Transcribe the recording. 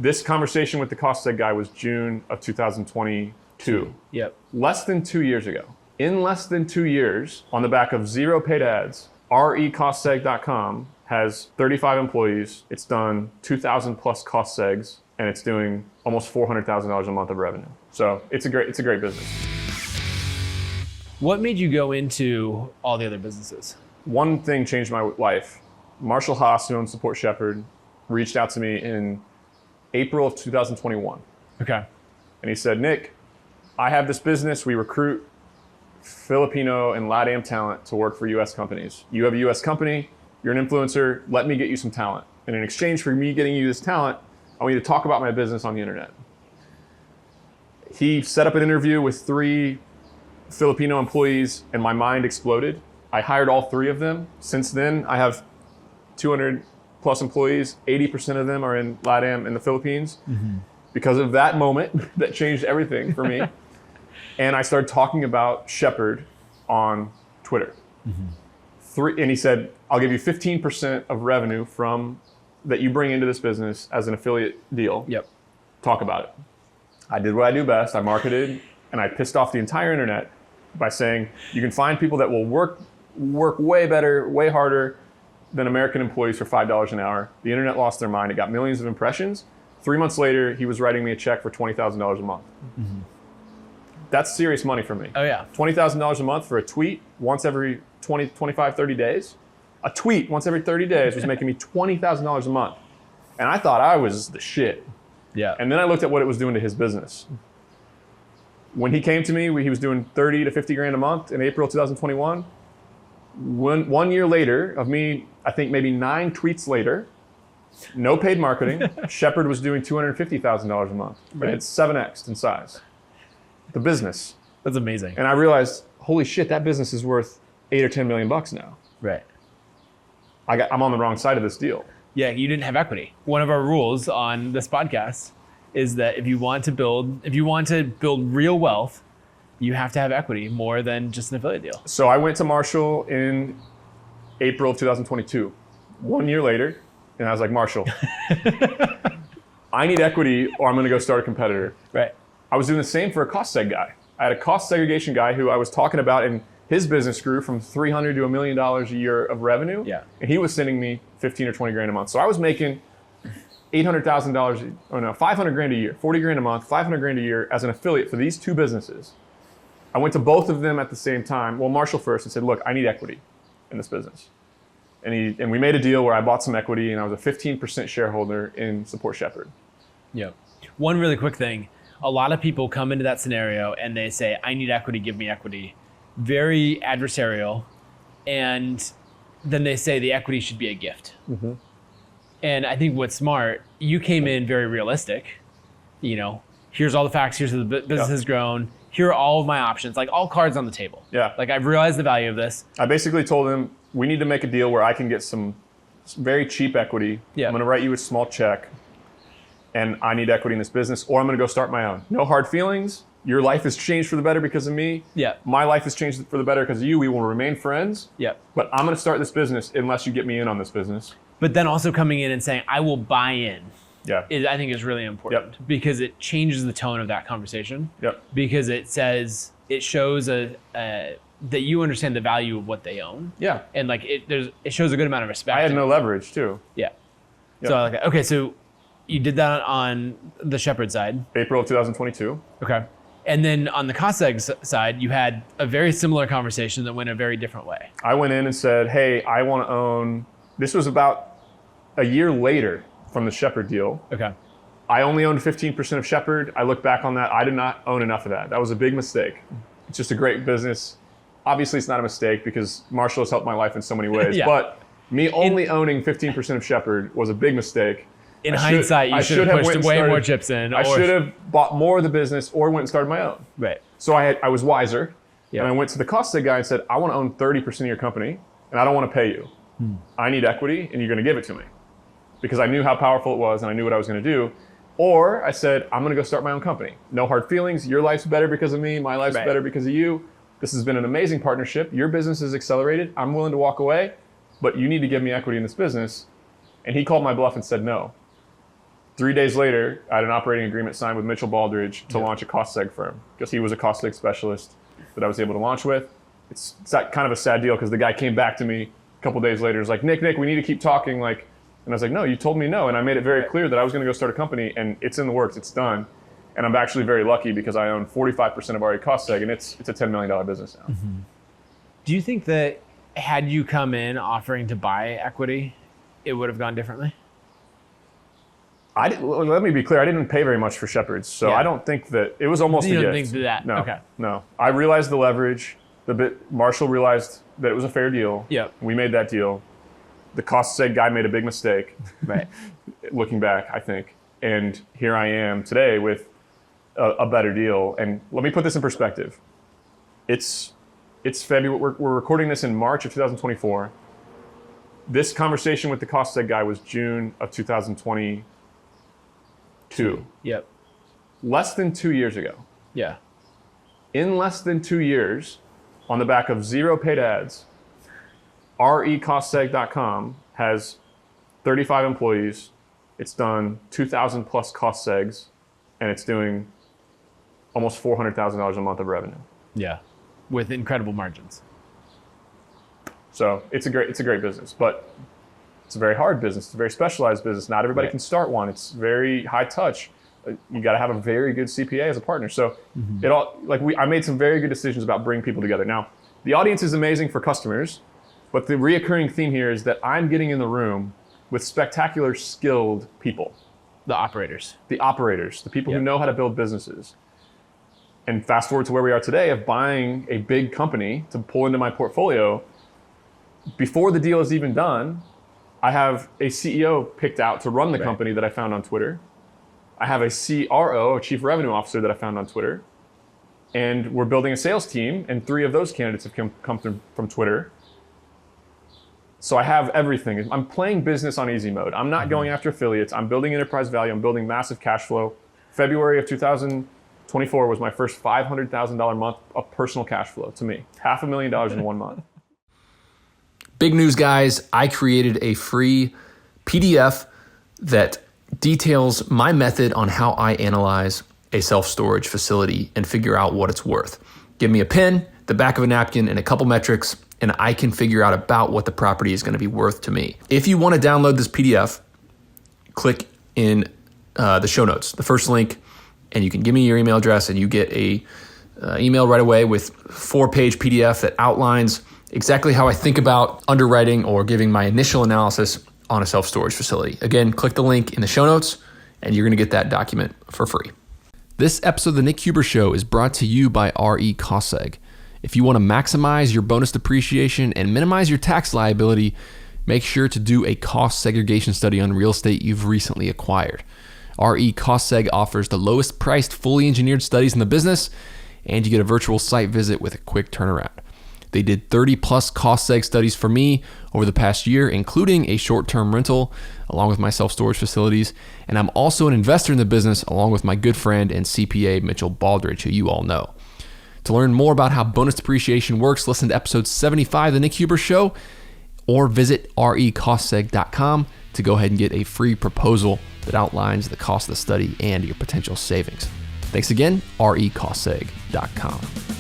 This conversation with the REcostseg guy was June of 2022. Yep. Less than 2 years ago. In less than 2 years, on the back of 0 paid ads, REcostseg.com has 35 employees. It's done 2,000 plus cost segs, and it's doing almost $400,000 a month of revenue. So it's a great business. What made you go into all the other businesses? One thing changed my life. Marshall Haas, who owns Support Shepherd, reached out to me in April of 2021. Okay. And he said, Nick, I have this business. We recruit Filipino and LATAM talent to work for US companies. You have a US company, you're an influencer, let me get you some talent. And in exchange for me getting you this talent, I want you to talk about my business on the internet. He set up an interview with 3 Filipino employees and my mind exploded. I hired all 3 of them. Since then, I have 200 plus employees. 80% of them are in LATAM and the Philippines. Mm-hmm. Because of that moment, that changed everything for me. And I started talking about Shepherd on Twitter. Mm-hmm. And he said, I'll give you 15% of revenue from that you bring into this business as an affiliate deal. Yep. Talk about it. I did what I do best. I marketed and I pissed off the entire internet by saying, you can find people that will work way better, way harder than American employees for $5 an hour. The internet lost their mind. It got millions of impressions. 3 months later, he was writing me a check for $20,000 a month. Mm-hmm. That's serious money for me. Oh yeah. $20,000 a month for a tweet once every 20, 25, 30 days. A tweet once every 30 days was making me $20,000 a month. And I thought I was the shit. Yeah. And then I looked at what it was doing to his business. When he came to me, he was doing 30 to 50 grand a month in April 2021. 1 year later, of me, I think maybe 9 tweets later, no paid marketing, Shepherd was doing $250,000 a month. Right. And it's 7x in size. The business. That's amazing. And I realized, holy shit, that business is worth 8 or 10 million bucks now. Right. I'm on the wrong side of this deal. Yeah, you didn't have equity. One of our rules on this podcast is that if you want to build real wealth, you have to have equity more than just an affiliate deal. So I went to Marshall in April of 2022. 1 year later, and I was like, Marshall, I need equity or I'm going to go start a competitor. Right. I was doing the same for a cost seg guy. I had a cost segregation guy who I was talking about, and his business grew from $300 to $1 million a year of revenue. Yeah. And he was sending me 15 or 20 grand a month. So I was making $800,000, oh no, 500 grand a year, 40 grand a month, 500 grand a year as an affiliate for these 2 businesses. I went to both of them at the same time. Well, Marshall first and said, look, I need equity in this business. And we made a deal where I bought some equity and I was a 15% shareholder in Support Shepherd. Yeah. One really quick thing. A lot of people come into that scenario and they say, I need equity, give me equity. Very adversarial. And then they say the equity should be a gift. Mm-hmm. And I think what's smart, you came in very realistic. You know, here's all the facts, here's how the business has grown. Here are all of my options, like all cards on the table. Yeah. Like I've realized the value of this. I basically told him, we need to make a deal where I can get some very cheap equity. Yeah. I'm going to write you a small check and I need equity in this business, or I'm going to go start my own. No hard feelings. Your life has changed for the better because of me. Yeah. My life has changed for the better because of you. We will remain friends. Yeah. But I'm going to start this business unless you get me in on this business. But then also coming in and saying, I will buy in. Yeah. I think is really important because it changes the tone of that conversation. Yep. Because it shows that you understand the value of what they own. Yeah. And like it shows a good amount of respect. I had no leverage too. Yeah. Yep. So I like that. Okay, so you did that on the Shepherd side. April of 2022. Okay. And then on the REcostseg side, you had a very similar conversation that went a very different way. I went in and said, hey, I want to own, this was about a year later from the Shepherd deal. Okay. I only owned 15% of Shepherd. I look back on that. I did not own enough of that. That was a big mistake. It's just a great business. Obviously, it's not a mistake because Marshall has helped my life in so many ways. Yeah. But me only owning 15% of Shepherd was a big mistake. In hindsight, you should have pushed way more chips in. I should have bought more of the business or went and started my own. Right. So I was wiser. Yep. And I went to the REcostseg guy and said, I want to own 30% of your company and I don't want to pay you. I need equity and you're going to give it to me. Because I knew how powerful it was and I knew what I was going to do. Or I said, I'm going to go start my own company. No hard feelings. Your life's better because of me. My life's better because of you. This has been an amazing partnership. Your business is accelerated. I'm willing to walk away, but you need to give me equity in this business. And he called my bluff and said no. 3 days later, I had an operating agreement signed with Mitchell Baldridge to launch a REcostseg firm because he was a REcostseg specialist that I was able to launch with. It's that kind of a sad deal because the guy came back to me a couple days later. He's like, Nick, we need to keep talking. And I was like, no, you told me no. And I made it very clear that I was going to go start a company, and it's in the works. It's done. And I'm actually very lucky because I own 45% of REcostseg, and it's a $10 million business now. Mm-hmm. Do you think that had you come in offering to buy equity, it would have gone differently? Let me be clear. I didn't pay very much for Shepherds, so I don't think that it was almost a gift. You don't think that? No, okay. No. I realized the leverage. Marshall realized that it was a fair deal. Yep. We made that deal. The REcostseg guy made a big mistake. Right. Looking back, I think, and here I am today with a better deal. And let me put this in perspective. It's February. We're recording this in March of 2024. This conversation with the REcostseg guy was June of 2022. Yep. Less than 2 years ago. Yeah. In less than 2 years, on the back of 0 paid ads, REcostseg.com has 35 employees. It's done 2,000 plus REcostsegs, and it's doing almost $400,000 a month of revenue. Yeah. With incredible margins. So it's a great business, but it's a very hard business. It's a very specialized business. Not everybody can start one. It's very high touch. You got to have a very good CPA as a partner. So I made some very good decisions about bringing people together. Now, the audience is amazing for customers, but the reoccurring theme here is that I'm getting in the room with spectacular skilled people. The operators. The people who know how to build businesses. And fast forward to where we are today of buying a big company to pull into my portfolio. Before the deal is even done, I have a CEO picked out to run the company that I found on Twitter. I have a CRO, a chief revenue officer that I found on Twitter. And we're building a sales team, and 3 of those candidates have come from Twitter. So I have everything. I'm playing business on easy mode. I'm not going after affiliates. I'm building enterprise value. I'm building massive cash flow. February of 2024 was my first $500,000 month of personal cash flow to me. $500,000 in 1 month. Big news, guys. I created a free PDF that details my method on how I analyze a self-storage facility and figure out what it's worth. Give me a pen, the back of a napkin, and a couple metrics, and I can figure out about what the property is going to be worth to me. If you want to download this PDF, click in the show notes, the first link, and you can give me your email address, and you get a email right away with 4-page PDF that outlines exactly how I think about underwriting or giving my initial analysis on a self-storage facility. Again, click the link in the show notes, and you're going to get that document for free. This episode of The Nick Huber Show is brought to you by REcostseg. If you want to maximize your bonus depreciation and minimize your tax liability, make sure to do a cost segregation study on real estate you've recently acquired. REcostseg offers the lowest priced, fully engineered studies in the business, and you get a virtual site visit with a quick turnaround. They did 30 plus REcostseg studies for me over the past year, including a short-term rental, along with my self-storage facilities. And I'm also an investor in the business, along with my good friend and CPA, Mitchell Baldridge, who you all know. To learn more about how bonus depreciation works, listen to episode 75 of The Nick Huber Show, or visit REcostseg.com to go ahead and get a free proposal that outlines the cost of the study and your potential savings. Thanks again, REcostseg.com.